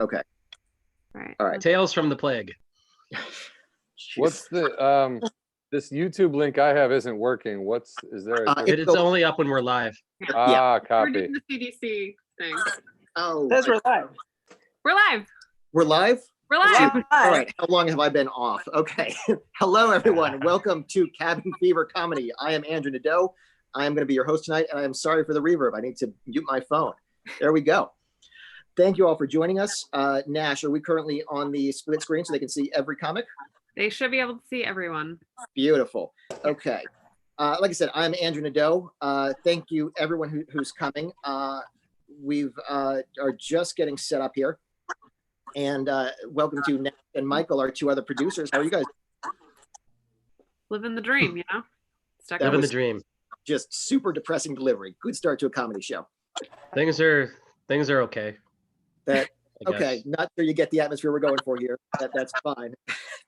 Okay. All right. Tales from the Plague. What's the this YouTube link I have isn't working. Is there? It's only up when we're live. Copy. We're doing the CDC thing. Oh, Says we're live. We're live. we're live? We're live. All right. How long have I been off? Okay. Hello, everyone. Welcome to Cabin Fever Comedy. I am Andrew Nadeau. I am going to be your host tonight, and I am sorry for the reverb. I need to mute my phone. There we go. Thank you all for joining us. Nash, are we currently on the split screen so they can see every comic? They should be able to see everyone. Beautiful. Okay. Like I said, I'm Andrew Nadeau. Thank you, everyone who's coming. We've are just getting set up here. And welcome to Nash and Michael, our two other producers. How are you guys? Living the dream, you know? Stuck Living the dream. Just super depressing delivery. Good start to a comedy show. Things are okay. Okay, not sure you get the atmosphere we're going for here. That's fine.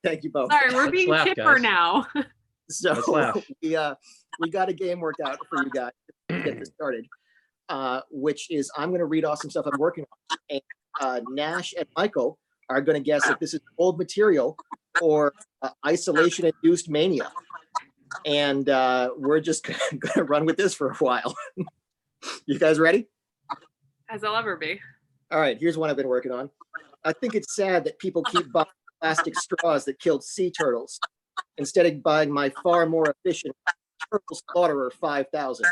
Thank you both. Sorry, we're being laugh, chipper guys. now. So Let's laugh. we got a game worked out for you guys to get this started, which is I'm going to read off some stuff I'm working on, and Nash and Michael are going to guess if this is old material or isolation-induced mania, and we're just going to run with this for a while. You guys ready? As I'll ever be. All right, here's one I've been working on. I think it's sad that people keep buying plastic straws that killed sea turtles instead of buying my far more efficient Turtle Slaughterer 5000.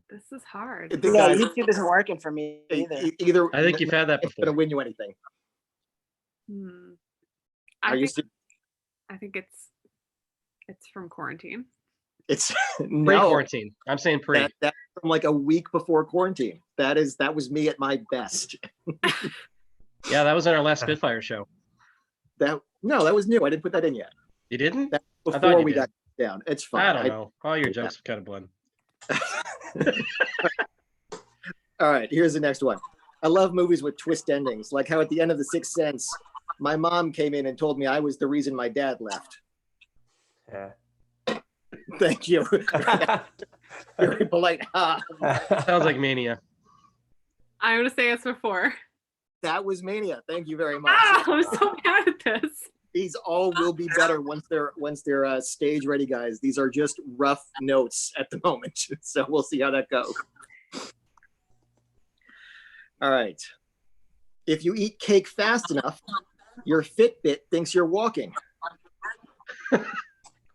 This is hard. The Yeah, guys- YouTube isn't working for me either. Either I think you've had that it's going to before. win you anything. I Are you? think, I think it's from quarantine. It's no. Pre-quarantine. I'm saying pre. That's from like a week before quarantine. That was me at my best. Yeah, that was in our last Spitfire show. That was new. I didn't put that in yet. You didn't? That I thought before you we did. got down. It's fine. I don't know. All your jokes are kind of blend. All right, here's the next one. I love movies with twist endings, like how at the end of The Sixth Sense, my mom came in and told me I was the reason my dad left. Yeah. Thank you. Very polite. Sounds like mania. I'm going to say it's before. That was mania. Thank you very much. I'm so bad at this. These all will be better once they're stage ready, guys. These are just rough notes at the moment, so we'll see how that goes. All right. If you eat cake fast enough, your Fitbit thinks you're walking.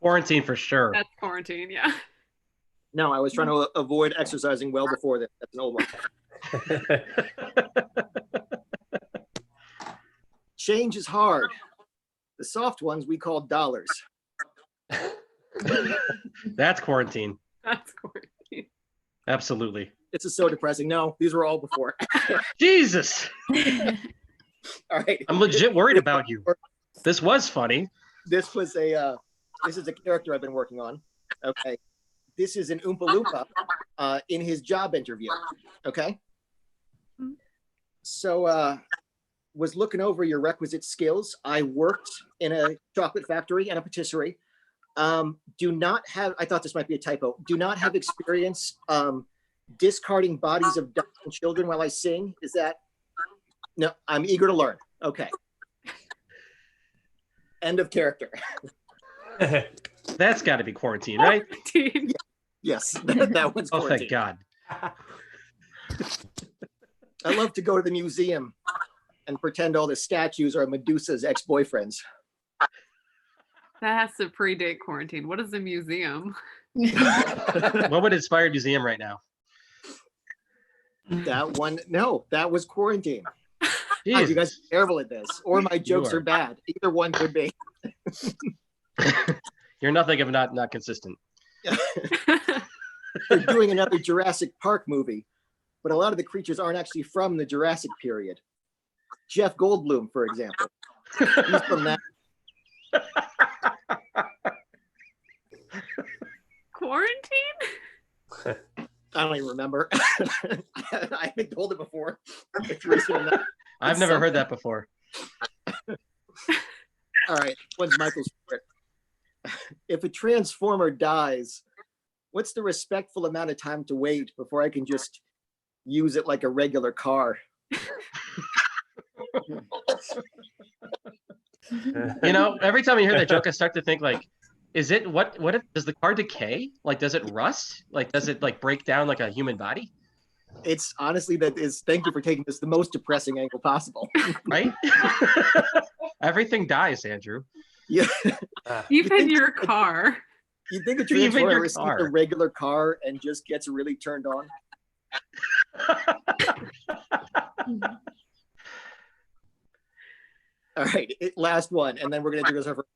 Quarantine for sure. That's quarantine, yeah. No, I was trying to avoid exercising well before that. That's an old one. Change is hard. The soft ones we call dollars. That's quarantine. That's quarantine. Absolutely. This is so depressing. No, these were all before. Jesus. All right. I'm legit worried about you. This was funny. This is a character I've been working on. Okay. This is an Oompa Loompa in his job interview. Okay. So was looking over your requisite skills. I worked in a chocolate factory and a patisserie. Do not have, I thought this might be a typo, do not have experience discarding bodies of dying children while I sing. Is that? No, I'm eager to learn. Okay. End of character. That's got to be quarantine, right? Quarantine. Yes, that one's Oh, quarantine. thank God. I love to go to the museum and pretend all the statues are Medusa's ex-boyfriends. That has to predate quarantine. What is a museum? What would inspire museum right now? That one, no, that was quarantine. God, Jesus. you guys are terrible at this, or my jokes are. are bad. Either one could be. You're nothing if not consistent. They're doing another Jurassic Park movie, but a lot of the creatures aren't actually from the Jurassic period. Jeff Goldblum, for example. He's from that. Quarantine? I don't even remember. I haven't told it before. If you're listening to that. I've never heard that before. All right, when's Michael's favorite? If a transformer dies, what's the respectful amount of time to wait before I can just use it like a regular car? You know, every time I hear that joke, I start to think like, is it what if does the car decay? Like, does it rust? Like, does it like break down like a human body? It's honestly thank you for taking this the most depressing angle possible. Right? Everything dies, Andrew. Yeah. Even your car. You think a Even Transformer your receives car. a regular car and just gets really turned on? All right, last one, and then we're gonna do this over.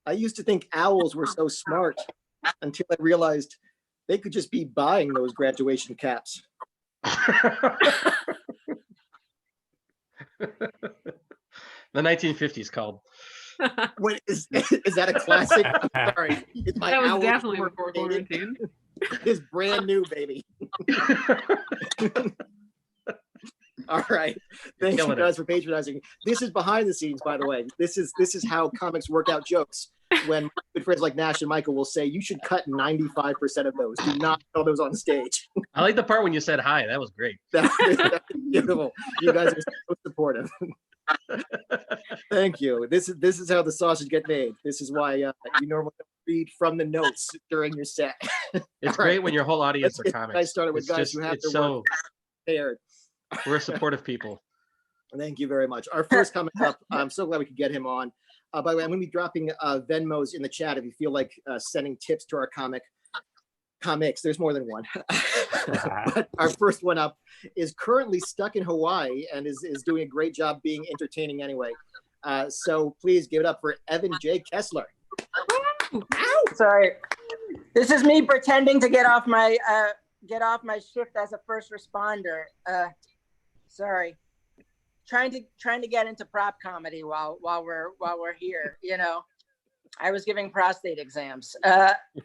I used to think owls were so smart until I realized they could just be buying those graduation caps. The 1950s called. What is that a classic? I'm sorry. Is my That was owl definitely humor before dated? quarantine. It's brand new, baby. All right. Thank you Killing it. guys for patronizing. This is behind the scenes, by the way. This is how comics work out jokes. When good friends like Nash and Michael will say, you should cut 95% of those. Do not tell those on stage. I like the part when you said hi. That was great. That's beautiful. You guys are so supportive. Thank you. This is how the sausage get made. This is why you normally don't read from the notes during your set. It's All great right. when your whole audience Let's are get comics. guys started with It's guys just, who have it's their so work prepared. we're supportive people. Thank you very much. Our first comment up, I'm so glad we could get him on. By the way, I'm going to be dropping Venmos in the chat if you feel like sending tips to our comics. There's more than one. But our first one up is currently stuck in Hawaii and is doing a great job being entertaining anyway. So please give it up for Evan J. Kessler. Sorry. This is me pretending to get off my shift as a first responder. Sorry. Trying to get into prop comedy while we're here, you know. I was giving prostate exams.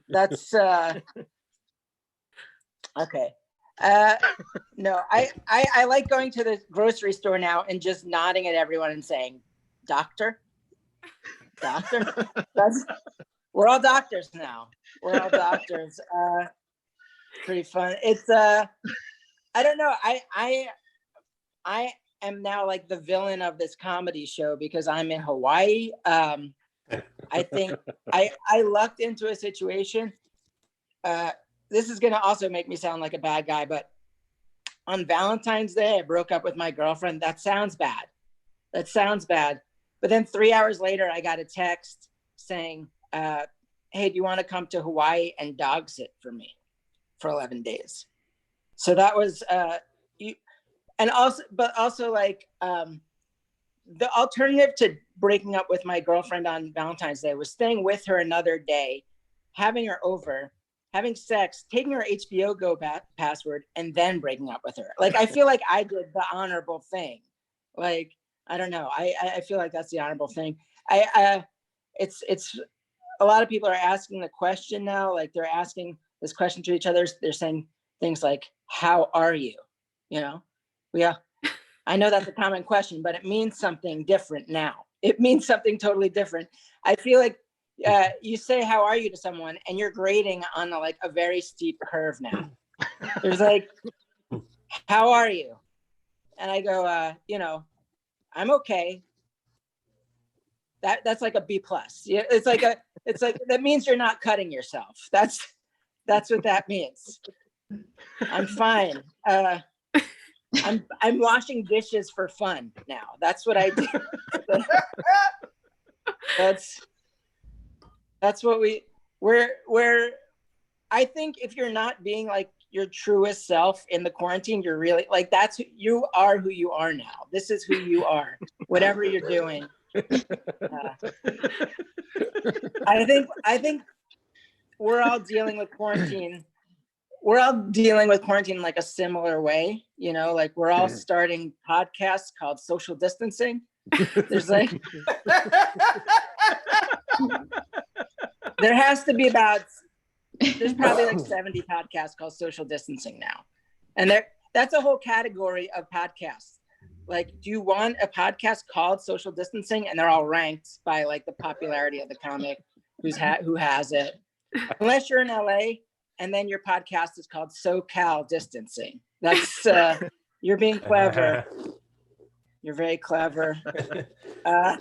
That's okay. No, I like going to the grocery store now and just nodding at everyone and saying, "Doctor, doctor." We're all doctors now. We're all doctors. Pretty fun. It's I don't know. I am now like the villain of this comedy show because I'm in Hawaii. I think I lucked into a situation. This is gonna also make me sound like a bad guy, but on Valentine's Day, I broke up with my girlfriend. That sounds bad. But then 3 hours later, I got a text saying, hey, do you want to come to Hawaii and dog sit for me for 11 days? So that was, and also like the alternative to breaking up with my girlfriend on Valentine's Day was staying with her another day, having her over, having sex, taking her HBO Go password, and then breaking up with her. Like, I feel like I did the honorable thing. Like, I don't know. I feel like that's the honorable thing. It's a lot of people are asking the question now. Like, they're asking this question to each other. They're saying things like, "How are you?" You know, I know that's a common question, but it means something different now. It means something totally different. I feel like you say "How are you" to someone, and you're grading on a very steep curve now. There's like, "How are you?" And I go, "I'm okay." That's like a B+. Yeah, it's like that means you're not cutting yourself. That's what that means. I'm fine. I'm washing dishes for fun now. That's what I do. That's what we're I think if you're not being like your truest self in the quarantine, you're really like, you are who you are now. This is who you are, whatever you're doing. I think we're all dealing with quarantine. We're all dealing with quarantine in like a similar way, you know, like we're all starting podcasts called social distancing. There's like, there has to be there's probably like 70 podcasts called social distancing now. And that's a whole category of podcasts. Like, do you want a podcast called social distancing? And they're all ranked by like the popularity of the comic who has it. Unless you're in LA, and then your podcast is called SoCal Distancing. That's you're being clever. You're very clever. I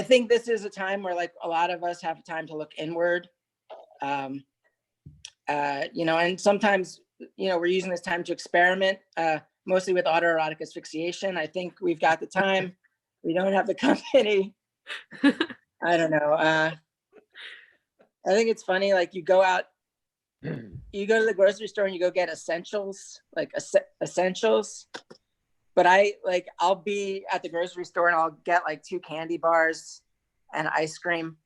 think this is a time where like a lot of us have time to look inward. And sometimes, we're using this time to experiment, mostly with autoerotic asphyxiation. I think we've got the time. We don't have the company. I don't know. I think it's funny. Like you go out, you go to the grocery store and you go get essentials, like essentials. But I'll be at the grocery store and I'll get like 2 candy bars and ice cream.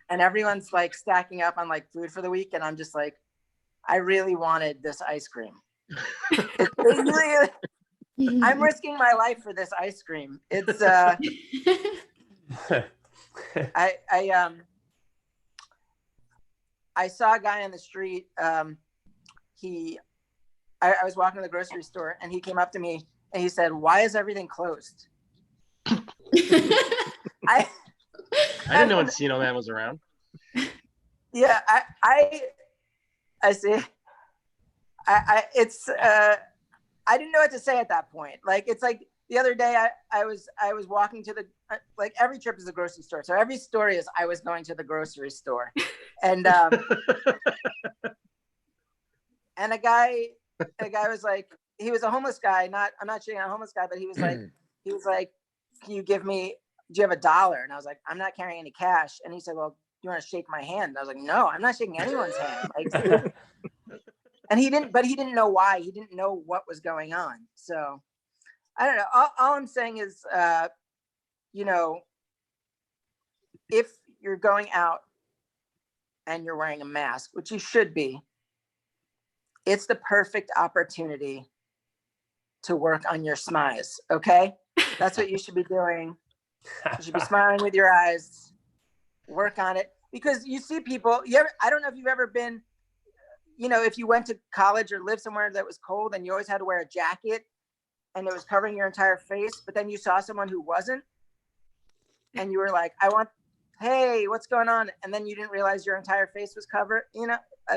And everyone's like stacking up on like food for the week. And I'm just like, I really wanted this ice cream. I'm risking my life for this ice cream. It's I saw a guy on the street. I was walking to the grocery store and he came up to me and he said, "Why is everything closed?" I didn't know Encino Man was around. Yeah, I see. I didn't know what to say at that point. Like, it's like the other day I was walking to the, like every trip is a grocery store. So every story is I was going to the grocery store. And and a guy was like, he was a homeless guy, I'm not shitting on a homeless guy, but he was like, "Can you do you have $1?" And I was like, "I'm not carrying any cash." And he said, "Well, you want to shake my hand?" And I was like, "No, I'm not shaking anyone's hand." Like, and he didn't know why. He didn't know what was going on. So I don't know. All I'm saying is, if you're going out and you're wearing a mask, which you should be, it's the perfect opportunity to work on your smiles. Okay. That's what you should be doing. You should be smiling with your eyes, work on it, because you see people, I don't know if you've ever been, if you went to college or lived somewhere that was cold and you always had to wear a jacket and it was covering your entire face, but then you saw someone who wasn't and you were like, "Hey, what's going on?" And then you didn't realize your entire face was covered,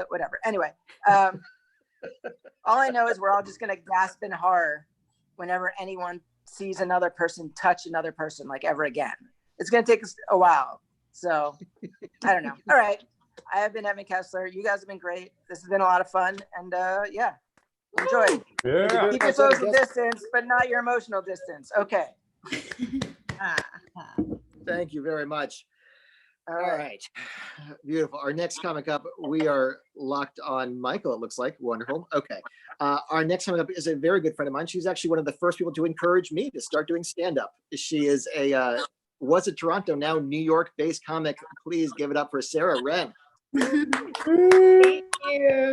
whatever. Anyway, all I know is we're all just going to gasp in horror whenever anyone sees another person touch another person like ever again. It's going to take us a while. So I don't know. All right. I have been Evan Kessler. You guys have been great. This has been a lot of fun. And enjoy. Yeah. Keep your social distance, but not your emotional distance. Okay. Thank you very much. All All right. right. Beautiful. Our next comic up, we are locked on Michael, it looks like. Wonderful. Okay. Our next comic up is a very good friend of mine. She's actually one of the first people to encourage me to start doing stand-up. She is was a Toronto, now New York-based comic. Please give it up for Sara Wren. Thank you.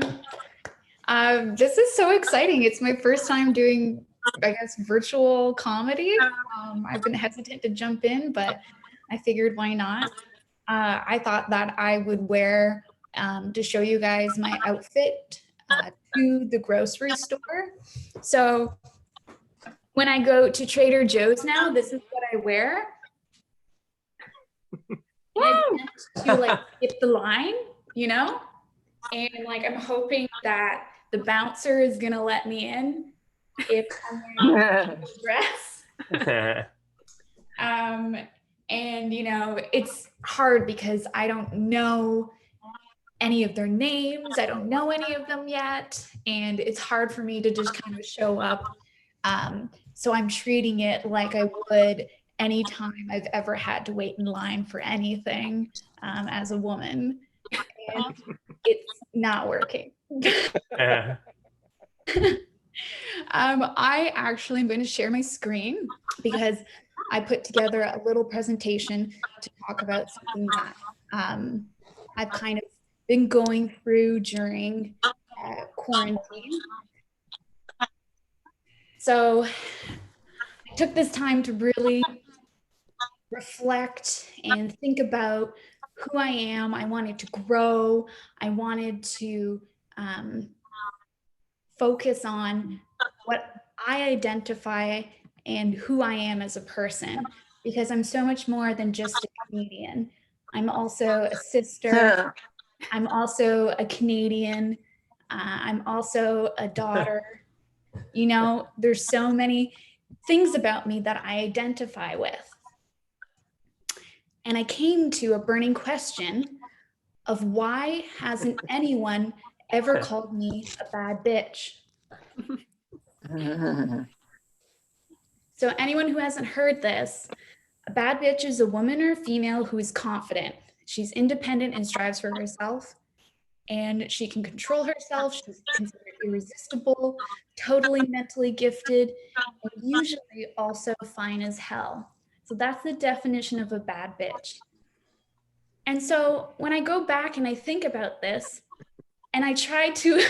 This is so exciting. It's my first time doing, I guess, virtual comedy. I've been hesitant to jump in, but I figured why not? I thought that I would wear, to show you guys my outfit to the grocery store. So when I go to Trader Joe's now, this is what I wear. To like skip the line, and like I'm hoping that the bouncer is gonna let me in if I'm wearing a dress. And it's hard because I don't know any of their names. I don't know any of them yet, and it's hard for me to just kind of show up. So I'm treating it like I would anytime I've ever had to wait in line for anything as a woman, and it's not working. I actually am going to share my screen because I put together a little presentation to talk about something that I've kind of been going through during quarantine. So I took this time to really reflect and think about who I am. I wanted to grow. I wanted to focus on what I identify and who I am as a person, because I'm so much more than just a comedian. I'm also a sister. I'm also a Canadian. I'm also a daughter. You know, there's so many things about me that I identify with. And I came to a burning question of why hasn't anyone ever called me a bad bitch? So anyone who hasn't heard this, a bad bitch is a woman or a female who is confident. She's independent and strives for herself, and she can control herself. She's considered irresistible, totally mentally gifted, and usually also fine as hell. So that's the definition of a bad bitch. And so when I go back and I think about this, and I try to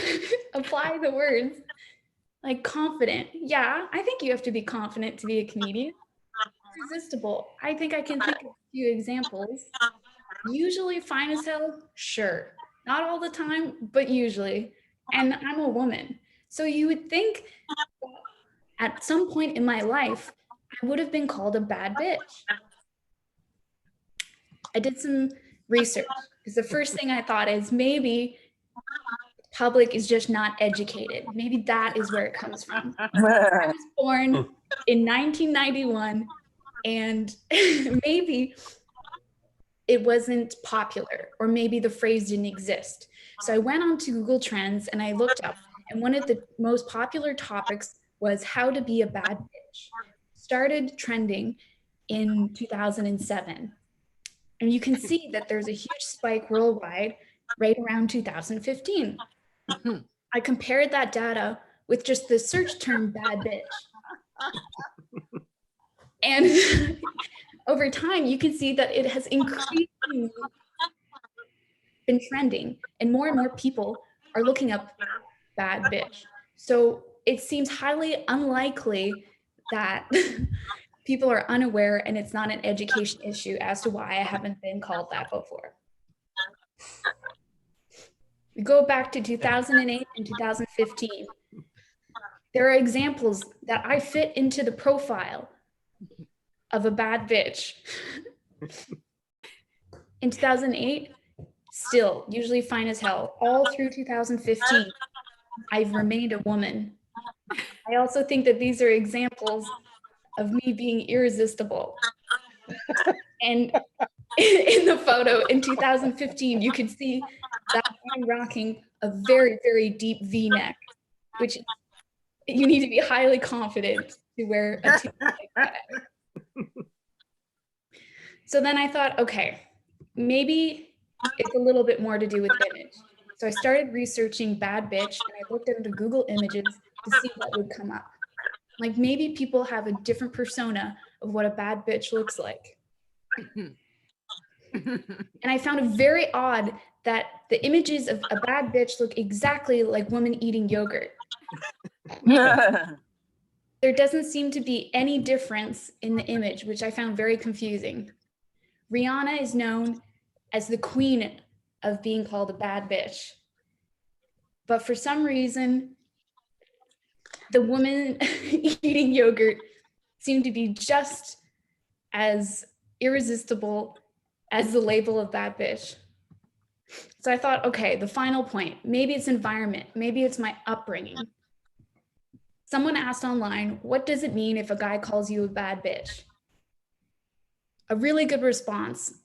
apply the words like confident. Yeah, I think you have to be confident to be a comedian. Irresistible. I think I can think of a few examples. Usually fine as hell, sure. Not all the time, but usually. And I'm a woman. So you would think at some point in my life, I would have been called a bad bitch. I did some research because the first thing I thought is maybe the public is just not educated. Maybe that is where it comes from. I was born in 1991 and maybe it wasn't popular, or maybe the phrase didn't exist. So I went on to Google Trends and I looked up, and one of the most popular topics was how to be a bad bitch. Started trending in 2007. And you can see that there's a huge spike worldwide right around 2015. I compared that data with just the search term bad bitch. And over time, you can see that it has increasingly been trending, and more people are looking up bad bitch. So it seems highly unlikely that people are unaware and it's not an education issue as to why I haven't been called that before. We go back to 2008 and 2015. There are examples that I fit into the profile of a bad bitch. In 2008, still usually fine as hell. All through 2015, I've remained a woman. I also think that these are examples of me being irresistible. And in the photo in 2015, you can see that I'm rocking a very, very deep V-neck, which you need to be highly confident to wear a t-shirt like that. So then I thought, okay, maybe it's a little bit more to do with image. So I started researching bad bitch and I looked into Google Images to see what would come up. Like maybe people have a different persona of what a bad bitch looks like. And I found it very odd that the images of a bad bitch look exactly like women eating yogurt. There doesn't seem to be any difference in the image, which I found very confusing. Rihanna is known as the queen of being called a bad bitch. But for some reason, the woman eating yogurt seemed to be just as irresistible as the label of bad bitch. So I thought, okay, the final point, maybe it's environment, maybe it's my upbringing. Someone asked online, what does it mean if a guy calls you a bad bitch? A really good response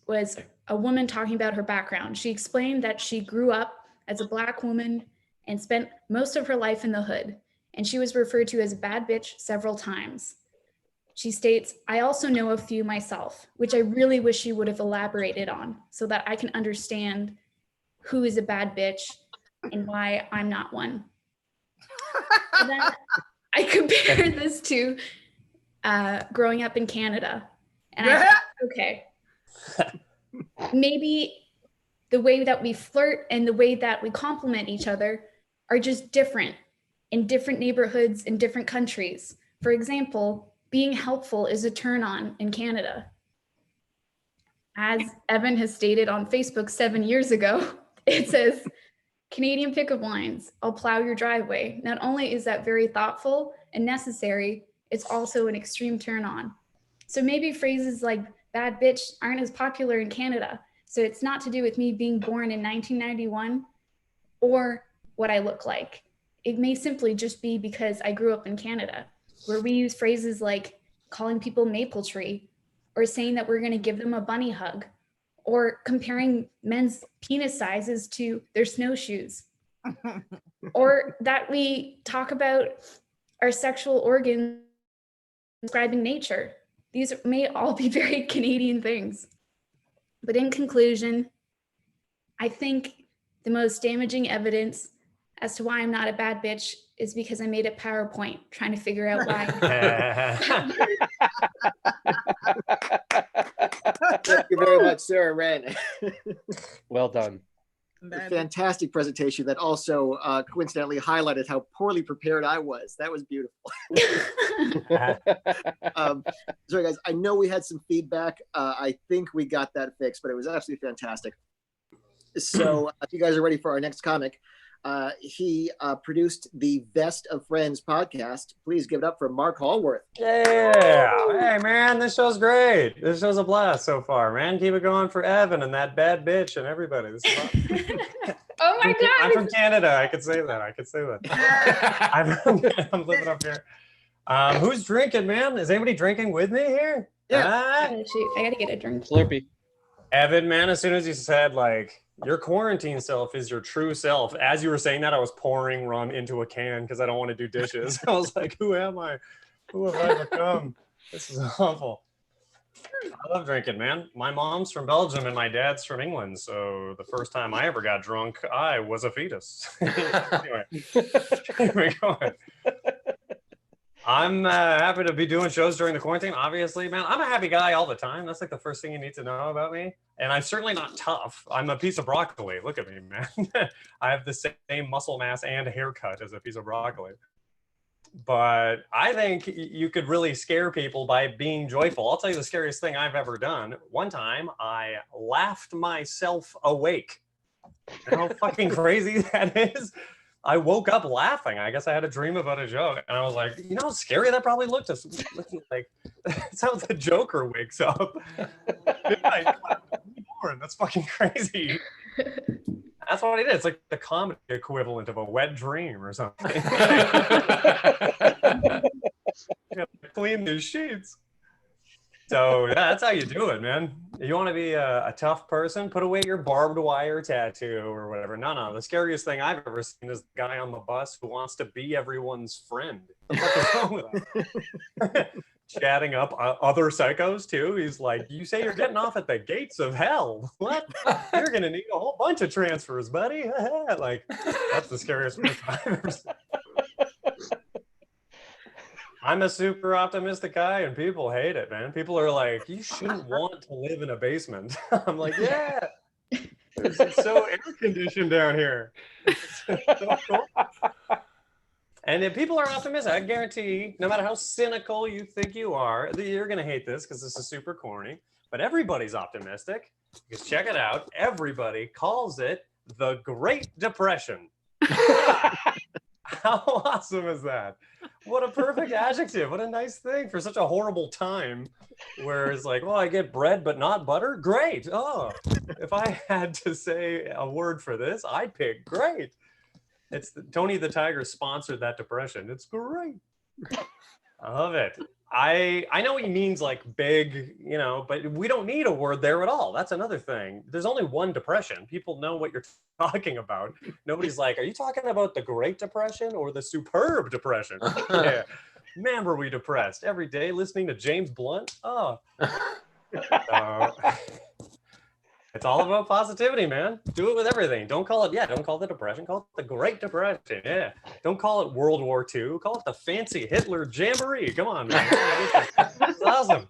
was a woman talking about her background. She explained that she grew up as a Black woman and spent most of her life in the hood, and she was referred to as a bad bitch several times. She states, I also know a few myself, which I really wish she would have elaborated on so that I can understand who is a bad bitch and why I'm not one. And then I compared this to growing up in Canada. And I thought, okay, maybe the way that we flirt and the way that we compliment each other are just different in different neighborhoods in different countries. For example, being helpful is a turn on in Canada. As Evan has stated on Facebook 7 years ago, it says, Canadian pickup lines, I'll plow your driveway. Not only is that very thoughtful and necessary, it's also an extreme turn on. So maybe phrases like bad bitch aren't as popular in Canada. So it's not to do with me being born in 1991 or what I look like. It may simply just be because I grew up in Canada, where we use phrases like calling people maple tree, or saying that we're going to give them a bunny hug, or comparing men's penis sizes to their snowshoes, or that we talk about our sexual organs describing nature. These may all be very Canadian things. But in conclusion, I think the most damaging evidence as to why I'm not a bad bitch is because I made a PowerPoint trying to figure out why. Thank you very much, Sara Wren. Well done. A fantastic presentation that also coincidentally highlighted how poorly prepared I was. That was beautiful. Sorry, guys. I know we had some feedback. I think we got that fixed, but it was absolutely fantastic. So if you guys are ready for our next comic, he produced the Best of Friends podcast. Please give it up for Marc Hollworth. Yeah. Hey, man, this show's great. This show's a blast so far, man. Keep it going for Evan and that bad bitch and everybody. This is awesome. Oh my God. I'm from Canada. I could say that. I'm living up here. Who's drinking, man? Is anybody drinking with me here? Yeah. Oh, shoot, I gotta get a drink. Slurpee. Evan, man, as soon as you said, like, your quarantine self is your true self, as you were saying that, I was pouring rum into a can because I don't want to do dishes. I was like, who am I? Who have I become? This is awful. I love drinking, man. My mom's from Belgium and my dad's from England. So the first time I ever got drunk, I was a fetus. Anyway, here we go. I'm happy to be doing shows during the quarantine. Obviously, man, I'm a happy guy all the time. That's like the first thing you need to know about me. And I'm certainly not tough. I'm a piece of broccoli. Look at me, man. I have the same muscle mass and haircut as a piece of broccoli. But I think you could really scare people by being joyful. I'll tell you the scariest thing I've ever done. One time, I laughed myself awake. You know how fucking crazy that is? I woke up laughing. I guess I had a dream about a joke. And I was like, you know how scary that probably looked? Like, that's how the Joker wakes up. That's fucking crazy. That's what it is. It's like the comedy equivalent of a wet dream or something. Clean these sheets. So yeah, that's how you do it, man. You want to be a tough person, put away your barbed wire tattoo or whatever. No. The scariest thing I've ever seen is the guy on the bus who wants to be everyone's friend. What the fuck is wrong with that? Chatting up other psychos too. He's like, you say you're getting off at the gates of hell. What? You're going to need a whole bunch of transfers, buddy. Like, that's the scariest person I've ever seen. I'm a super optimistic guy and people hate it, man. People are like, you shouldn't want to live in a basement. I'm like, yeah, it's so air conditioned down here. So cool. And if people are optimistic, I guarantee, no matter how cynical you think you are, you're going to hate this because this is super corny, but everybody's optimistic. Because check it out. Everybody calls it the Great Depression. How awesome is that? What a perfect adjective. What a nice thing for such a horrible time where it's like, well, I get bread but not butter. Great. Oh, if I had to say a word for this, I'd pick great. It's Tony the Tiger sponsored that depression. It's great. I love it. I know he means like big, you know, but we don't need a word there at all. That's another thing. There's only one depression. People know what you're talking about. Nobody's like, are you talking about the Great Depression or the Superb Depression? Yeah. Man, were we depressed every day listening to James Blunt? Oh. It's all about positivity, man. Do it with everything. Don't call it the depression. Call it the Great Depression. Yeah. Don't call it World War II. Call it the fancy Hitler Jamboree. Come on, man. It's awesome.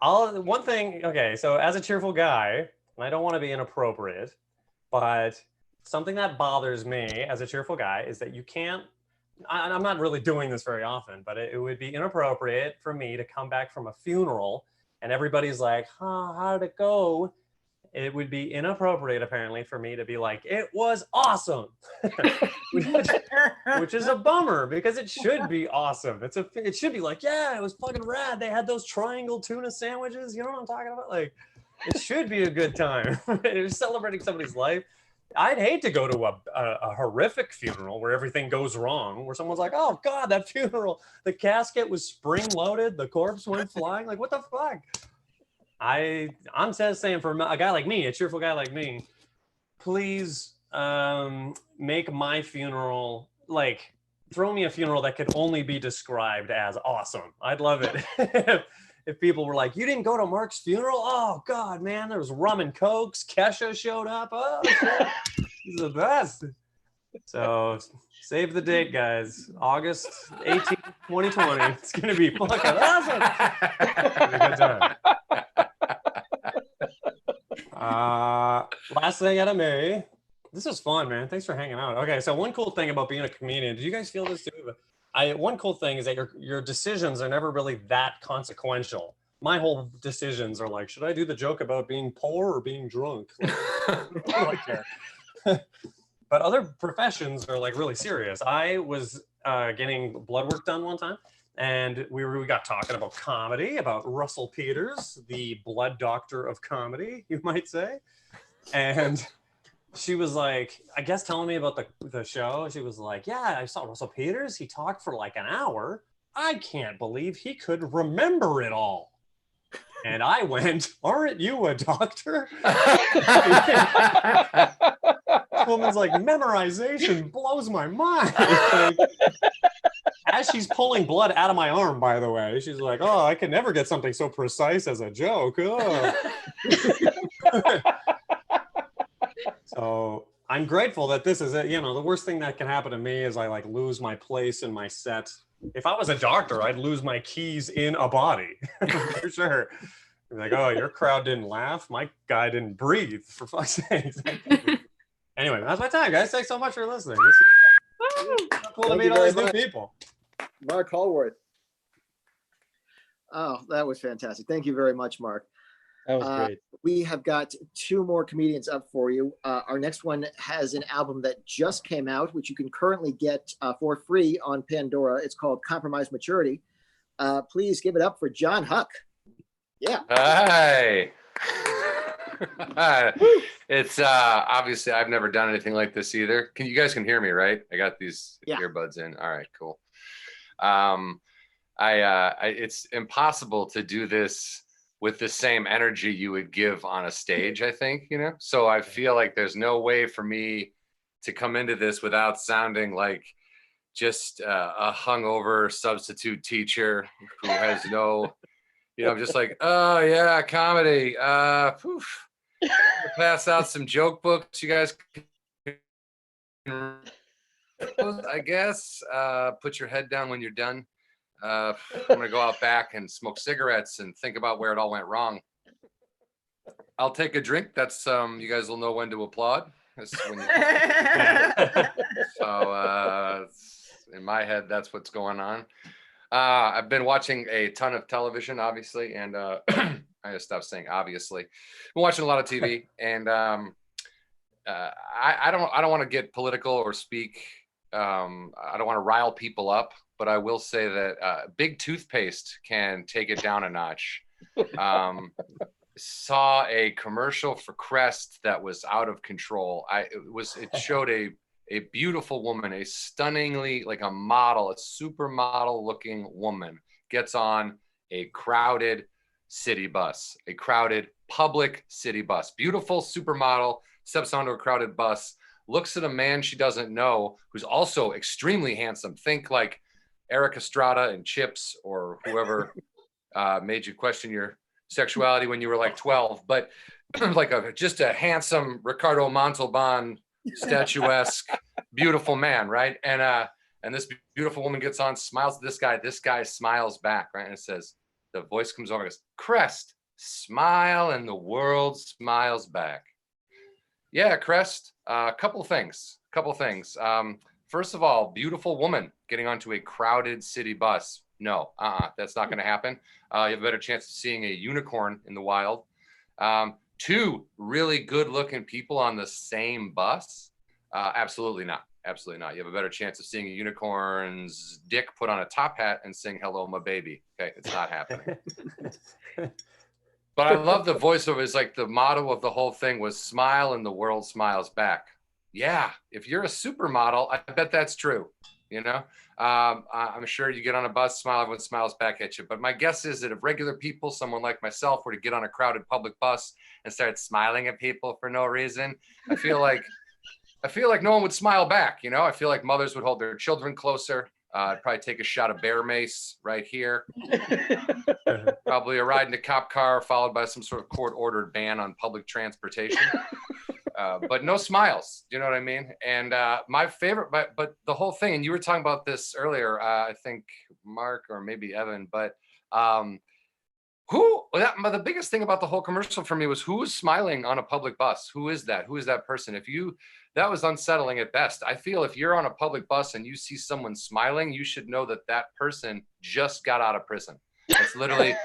One thing, okay, so as a cheerful guy, and I don't want to be inappropriate, but something that bothers me as a cheerful guy is that you can't, I'm not really doing this very often, but it would be inappropriate for me to come back from a funeral and everybody's like, huh, how did it go? it would be inappropriate apparently for me to be like, it was awesome, which is a bummer because it should be awesome. It should be like, yeah, it was fucking rad. They had those triangle tuna sandwiches. You know what I'm talking about? Like, it should be a good time. It was celebrating somebody's life. I'd hate to go to a horrific funeral where everything goes wrong, where someone's like, oh God, that funeral, the casket was spring loaded, the corpse went flying. Like, what the fuck? I'm just saying, for a guy like me, a cheerful guy like me, please make my funeral, like, throw me a funeral that could only be described as awesome. I'd love it. If people were like, you didn't go to Marc's funeral? Oh God, man, there was rum and cokes. Kesha showed up. Oh, shit. He's the best. So save the date, guys. August 18th, 2020. It's going to be fucking awesome. It's gonna be a good time. Last thing out of me. This is fun, man. Thanks for hanging out. Okay, so one cool thing about being a comedian, did you guys feel this too? One cool thing is that your decisions are never really that consequential. My whole decisions are like, should I do the joke about being poor or being drunk? Like, I don't really care. But other professions are like really serious. I was getting blood work done one time, and we got talking about comedy, about Russell Peters, the blood doctor of comedy, you might say. And she was like, I guess telling me about the show. She was like, yeah, I saw Russell Peters. He talked for like an hour. I can't believe he could remember it all. And I went, aren't you a doctor? This woman's like, memorization blows my mind. Like, as she's pulling blood out of my arm, by the way, she's like, oh, I can never get something so precise as a joke. Oh. So I'm grateful that this is it. You know, the worst thing that can happen to me is I like lose my place in my set. If I was a doctor, I'd lose my keys in a body for sure. Like, oh, your crowd didn't laugh. My guy didn't breathe, for fuck's sake. Anyway, that's my time, guys. Thanks so much for listening. This is cool to meet all these new people. Marc Hollworth. Oh, that was fantastic. Thank you very much, Marc. That was great. We have got two more comedians up for you. Our next one has an album that just came out, which you can currently get for free on Pandora. It's called Compromise Maturity. Please give it up for Jon Huck. Yeah. Hi. It's obviously I've never done anything like this either. You guys can hear me, right? I got these earbuds in. All right, cool. It's impossible to do this with the same energy you would give on a stage, I think, you know? So I feel like there's no way for me to come into this without sounding like just a hungover substitute teacher who has no, you know, just like, oh yeah, comedy. Pass out some joke books. You guys can, I guess, put your head down when you're done. I'm gonna go out back and smoke cigarettes and think about where it all went wrong. I'll take a drink. That's you guys will know when to applaud. So in my head, that's what's going on. I've been watching a ton of television, obviously, and I gotta stop saying obviously. I'm watching a lot of TV, and I don't want to get political or speak. I don't want to rile people up, but I will say that big toothpaste can take it down a notch. Saw a commercial for Crest that was out of control. It showed a beautiful woman, a stunningly, like a model, a supermodel looking woman gets on a crowded city bus, a crowded public city bus. Beautiful supermodel steps onto a crowded bus, looks at a man she doesn't know who's also extremely handsome. Think like Eric Estrada and Chips or whoever made you question your sexuality when you were like 12, but like just a handsome Ricardo Montalban statuesque beautiful man, right? And this beautiful woman gets on, smiles at this guy smiles back, right? And it says, the voice comes over and goes, Crest, smile and the world smiles back. Yeah, Crest, a couple things. First of all, beautiful woman getting onto a crowded city bus. No, that's not going to happen. You have a better chance of seeing a unicorn in the wild. two really good looking people on the same bus? Absolutely not. Absolutely not. You have a better chance of seeing a unicorn's dick put on a top hat and sing "Hello, my baby." Okay, it's not happening. But I love the voiceover. It's like the motto of the whole thing was "Smile and the world smiles back." Yeah, if you're a supermodel, I bet that's true. You know, I'm sure you get on a bus, smile, everyone smiles back at you. But my guess is that if regular people, someone like myself, were to get on a crowded public bus and start smiling at people for no reason, I feel like no one would smile back. You know, I feel like mothers would hold their children closer. I'd probably take a shot of bear mace right here. Probably a ride in a cop car followed by some sort of court-ordered ban on public transportation. But no smiles, you know what I mean? And my favorite, but the whole thing, and you were talking about this earlier, I think Mark or maybe Evan, but the biggest thing about the whole commercial for me was who was smiling on a public bus? Who is that? Who is that person? That was unsettling at best. I feel if you're on a public bus and you see someone smiling, you should know that that person just got out of prison. It's literally,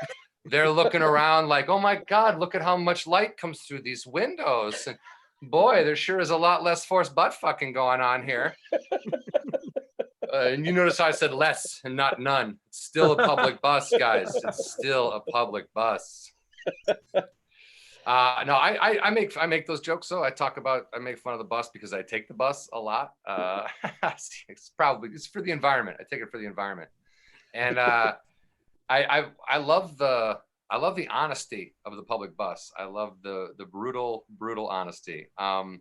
they're looking around like, oh my God, look at how much light comes through these windows. And boy, there sure is a lot less forced butt fucking going on here. And you notice how I said less and not none. It's still a public bus, guys. It's still a public bus. No, I make those jokes. So I make fun of the bus because I take the bus a lot. It's for the environment. I take it for the environment. And I love the honesty of the public bus. I love the brutal honesty. I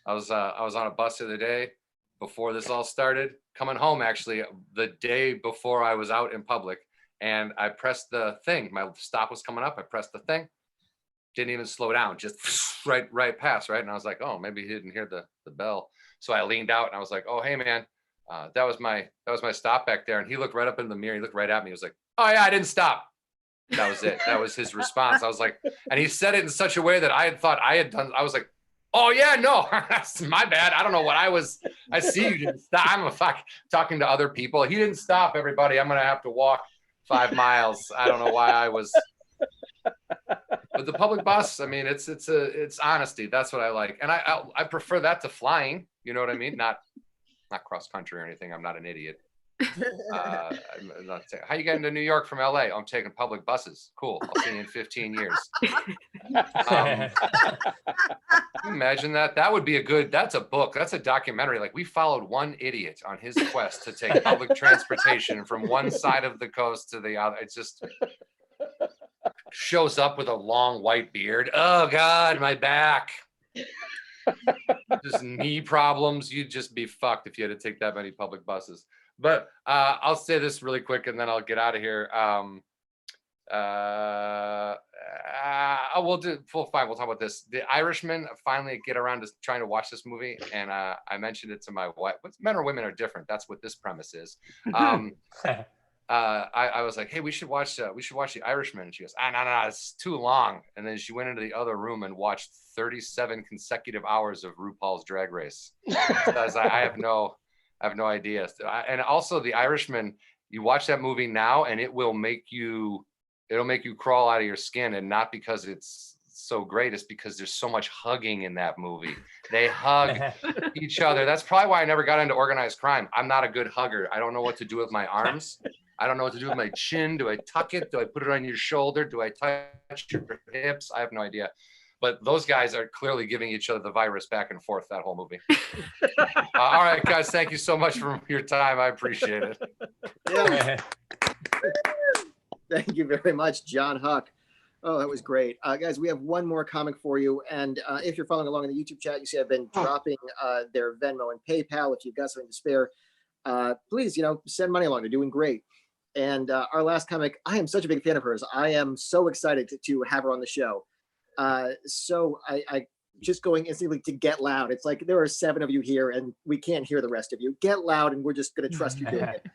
was on a bus the other day before this all started, coming home actually the day before I was out in public, and I pressed the thing. My stop was coming up. I pressed the thing. Didn't even slow down, just right past, right? And I was like, oh, maybe he didn't hear the bell. So I leaned out and I was like, oh, hey man, that was my stop back there. And he looked right up in the mirror. He looked right at me. He was like, oh yeah, I didn't stop. That was it. That was his response. I was like, and he said it in such a way that I had thought I had done. I was like, oh yeah, no, that's my bad. I don't know what I see you didn't stop. I'm talking to other people. He didn't stop, everybody. I'm going to have to walk 5 miles. I don't know why I was. But the public bus, I mean, it's honesty. That's what I like. And I prefer that to flying. You know what I mean? Not cross country or anything. I'm not an idiot. How you getting to New York from LA? I'm taking public buses. Cool. I'll see you in 15 years. Imagine that. That would be that's a book. That's a documentary. Like, we followed one idiot on his quest to take public transportation from one side of the coast to the other. It's just shows up with a long white beard. Oh God, my back. Just knee problems. You'd just be fucked if you had to take that many public buses. But I'll say this really quick and then I'll get out of here. We'll talk about this. The Irishman, finally get around to trying to watch this movie, and I mentioned it to my wife. Men or women are different. That's what this premise is. I was like, hey, we should watch The Irishman. And she goes, no, it's too long. And then she went into the other room and watched 37 consecutive hours of RuPaul's Drag Race. Because I have no idea. And also The Irishman, you watch that movie now and it'll make you crawl out of your skin, and not because it's so great, it's because there's so much hugging in that movie. They hug each other. That's probably why I never got into organized crime. I'm not a good hugger. I don't know what to do with my arms. I don't know what to do with my chin. Do I tuck it? Do I put it on your shoulder? Do I touch your hips? I have no idea. But those guys are clearly giving each other the virus back and forth that whole movie. All right, guys, thank you so much for your time. I appreciate it. Yeah. Thank you very much, Jon Huck. Oh, that was great. Guys, we have one more comic for you. And if you're following along in the YouTube chat, you see I've been dropping their Venmo and PayPal. If you've got something to spare, please, send money along. They're doing great. And our last comic, I am such a big fan of hers. I am so excited to have her on the show. So I just going instantly to Get Loud. It's like there are 7 of you here and we can't hear the rest of you. Get loud and we're just going to trust you doing it.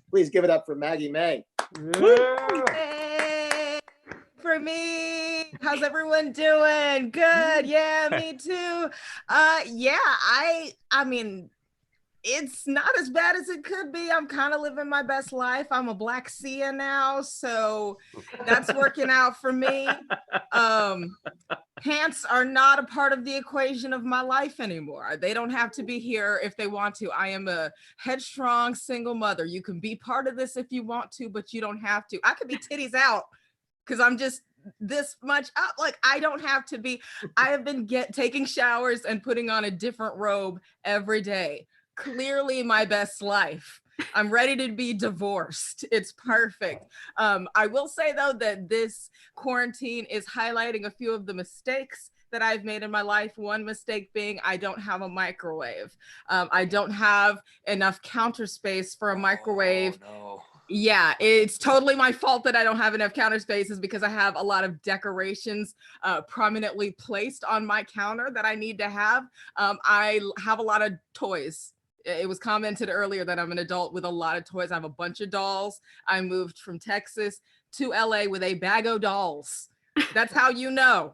Please give it up for Maggie Maye. Hey, for me. How's everyone doing? Good. Yeah, me too. Yeah, I mean, it's not as bad as it could be. I'm kind of living my best life. I'm a Black Sia now, so that's working out for me. Pants are not a part of the equation of my life anymore. They don't have to be here if they want to. I am a headstrong single mother. You can be part of this if you want to, but you don't have to. I could be titties out because I'm just this much up. Like, I don't have to be. I have been taking showers and putting on a different robe every day. Clearly my best life. I'm ready to be divorced. It's perfect. I will say though that this quarantine is highlighting a few of the mistakes that I've made in my life. One mistake being I don't have a microwave. I don't have enough counter space for a microwave. Oh, no. Yeah, it's totally my fault that I don't have enough counter spaces because I have a lot of decorations prominently placed on my counter that I need to have. I have a lot of toys. It was commented earlier that I'm an adult with a lot of toys. I have a bunch of dolls. I moved from Texas to LA with a bag of dolls. That's how you know.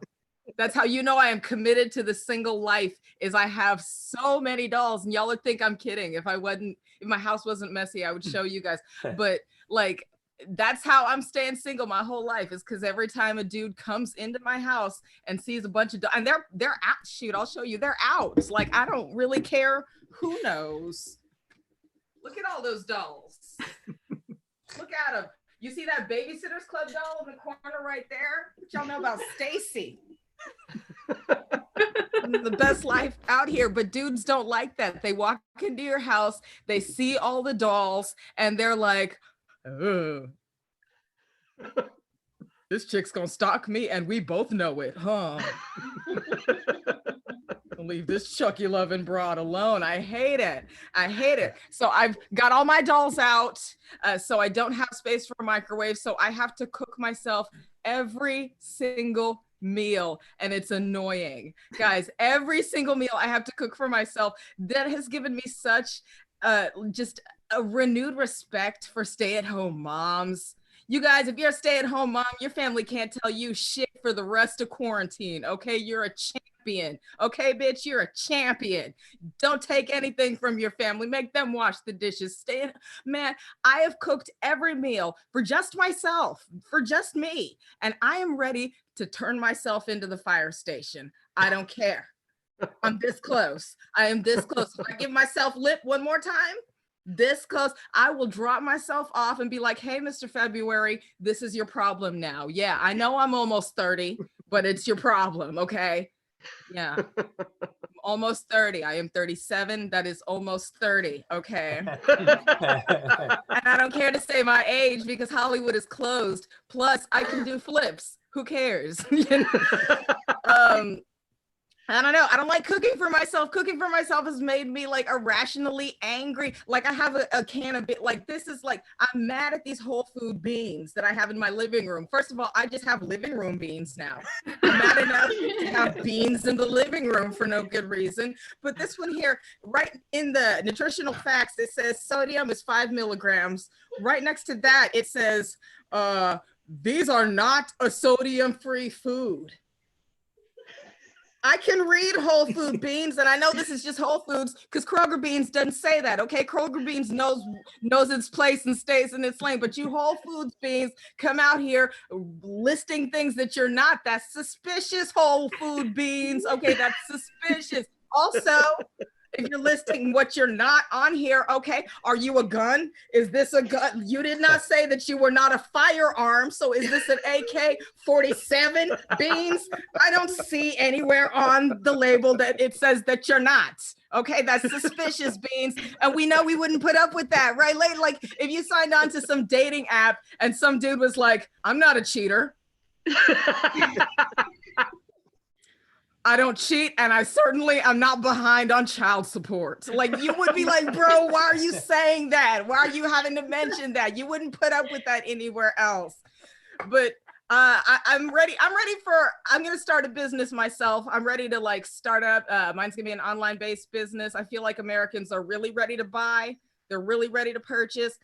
That's how you know I am committed to the single life, is I have so many dolls, and y'all would think I'm kidding. If my house wasn't messy, I would show you guys. But like, that's how I'm staying single my whole life, is because every time a dude comes into my house and sees a bunch of dolls, and they're out, shoot, I'll show you, they're out. Like, I don't really care. Who knows? Look at all those dolls. Look at them. You see that Babysitter's Club doll in the corner right there? What y'all know about Stacy? The best life out here, but dudes don't like that. They walk into your house, they see all the dolls, and they're like, oh, this chick's gonna stalk me, and we both know it, huh? Leave this Chucky loving broad alone. I hate it. I hate it. So I've got all my dolls out, so I don't have space for a microwave, so I have to cook myself every single meal, and it's annoying. Guys, every single meal I have to cook for myself. That has given me such just a renewed respect for stay-at-home moms. You guys, if you're a stay-at-home mom, your family can't tell you shit for the rest of quarantine, okay? You're a champion, okay, bitch? You're a champion. Don't take anything from your family. Make them wash the dishes. Man, I have cooked every meal for just myself, for just me, and I am ready to turn myself into the fire station. I don't care. I'm this close. I am this close. If I give myself lip one more time, this close, I will drop myself off and be like, hey, Mr. February, this is your problem now. Yeah, I know I'm almost 30, but it's your problem, okay? Yeah, I'm almost 30. I am 37. That is almost 30, okay? And I don't care to say my age because Hollywood is closed. Plus, I can do flips. Who cares? I don't know. I don't like cooking for myself. Cooking for myself has made me like irrationally angry. Like, I have a can of it. Like, this is like, I'm mad at these whole food beans that I have in my living room. First of all, I just have living room beans now. I'm mad enough to have beans in the living room for no good reason. But this one here, right in the nutritional facts, it says sodium is 5 milligrams. Right next to that, it says, these are not a sodium-free food. I can read Whole Food Beans, and I know this is just Whole Foods because Kroger Beans doesn't say that, okay? Kroger Beans knows its place and stays in its lane, but you Whole Foods Beans come out here listing things that you're not. That's suspicious, Whole Food Beans. Okay, that's suspicious. Also, if you're listing what you're not on here, okay, are you a gun? Is this a gun? You did not say that you were not a firearm, so is this an AK-47 beans? I don't see anywhere on the label that it says that you're not. Okay, that's suspicious beans, and we know we wouldn't put up with that, right? Like, if you signed on to some dating app and some dude was like, I'm not a cheater. I don't cheat, and I certainly am not behind on child support. Like, you would be like, bro, why are you saying that? Why are you having to mention that? You wouldn't put up with that anywhere else. But I'm ready. I'm going to start a business myself. I'm ready to like start up. Mine's going to be an online based business. I feel like Americans are really ready to buy. They're really ready to purchase.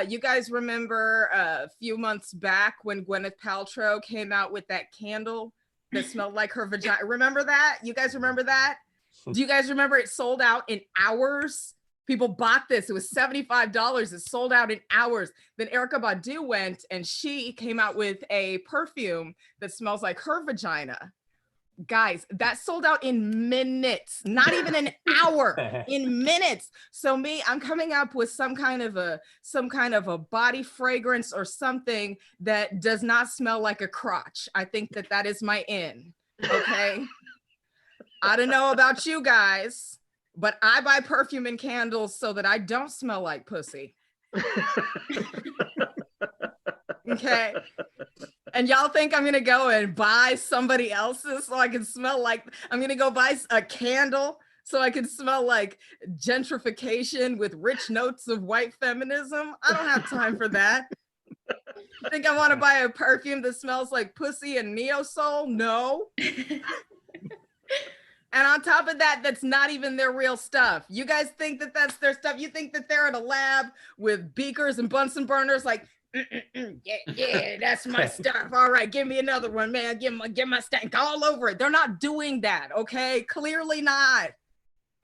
You guys remember a few months back when Gwyneth Paltrow came out with that candle that smelled like her vagina? Remember that? You guys remember that? Do you guys remember it sold out in hours? People bought this. It was $75. It sold out in hours. Then Erykah Badu went and she came out with a perfume that smells like her vagina. Guys, that sold out in minutes, not even an hour, in minutes. So I'm coming up with some kind of a body fragrance or something that does not smell like a crotch. I think that is my in. Okay. I don't know about you guys, but I buy perfume and candles so that I don't smell like pussy. Okay. And y'all think I'm gonna go and buy somebody else's so I can smell like, I'm gonna go buy a candle so I can smell like gentrification with rich notes of white feminism? I don't have time for that. You think I want to buy a perfume that smells like pussy and neo-soul? No. And on top of that, that's not even their real stuff. You guys think that that's their stuff? You think that they're in a lab with beakers and Bunsen burners like, yeah, that's my stuff. All right, give me another one, man. Give my stank all over it. They're not doing that, okay? Clearly not,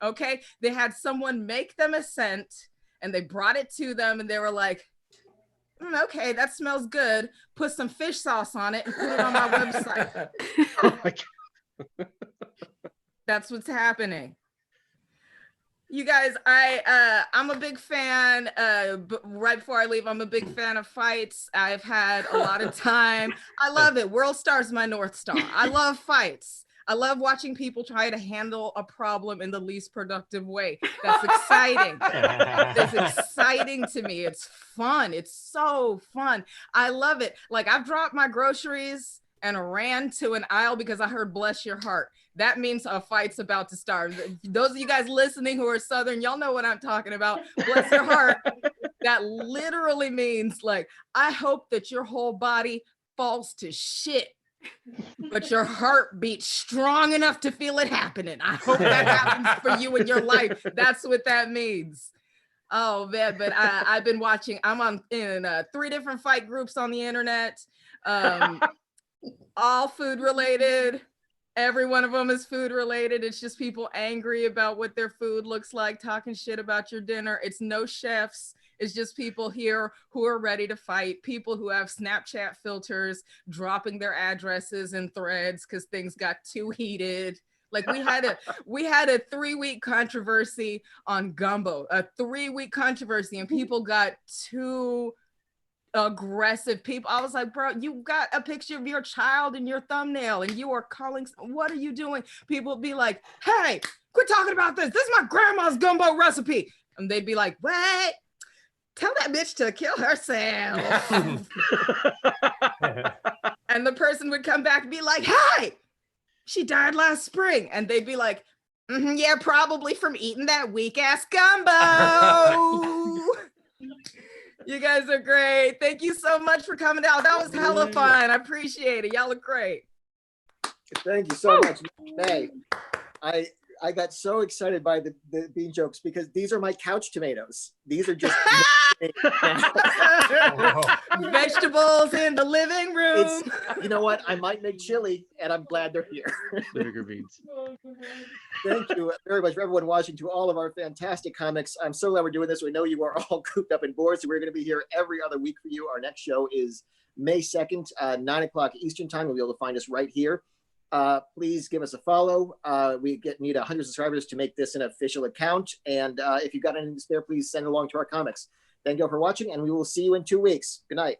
okay? They had someone make them a scent and they brought it to them and they were like, okay, that smells good. Put some fish sauce on it and put it on my website. Oh my God. That's what's happening. You guys, I'm a big fan. But right before I leave, I'm a big fan of fights. I've had a lot of time. I love it. World Star's my North Star. I love fights. I love watching people try to handle a problem in the least productive way. That's exciting. That's exciting to me. It's fun. It's so fun. I love it. Like I've dropped my groceries and ran to an aisle because I heard "bless your heart." That means a fight's about to start. Those of you guys listening who are Southern, y'all know what I'm talking about. Bless your heart. That literally means like, I hope that your whole body falls to shit, but your heart beats strong enough to feel it happening. I hope that happens for you in your life. That's what that means. Oh man, but I've been watching, I'm in 3 different fight groups on the internet. All food related. Every one of them is food related. It's just people angry about what their food looks like, talking shit about your dinner. It's no chefs. It's just people here who are ready to fight, people who have Snapchat filters, dropping their addresses in threads because things got too heated. Like we had a 3-week controversy on gumbo, a 3-week controversy, and people got too aggressive. People, I was like, bro, you got a picture of your child in your thumbnail and you are calling, what are you doing? People would be like, hey, quit talking about this. This is my grandma's gumbo recipe. And they'd be like, what? Tell that bitch to kill herself. And the person would come back and be like, hey, she died last spring. And they'd be like, yeah, probably from eating that weak ass gumbo. You guys are great. Thank you so much for coming out. That was hella fun. I appreciate it. Y'all look great. Thank you so much, May. I got so excited by the bean jokes because these are my couch tomatoes. These are just vegetables in the living room. You know what? I might make chili, and I'm glad they're here. The bigger beans. Thank you very much for everyone watching, to all of our fantastic comics. I'm so glad we're doing this. We know you are all cooped up and bored, so we're going to be here every other week for you. Our next show is May 2nd, 9 o'clock Eastern time. You'll be able to find us right here. Please give us a follow. We need 100 subscribers to make this an official account. And if you've got anything to spare, please send it along to our comics. Thank you all for watching, and we will see you in 2 weeks. Good night.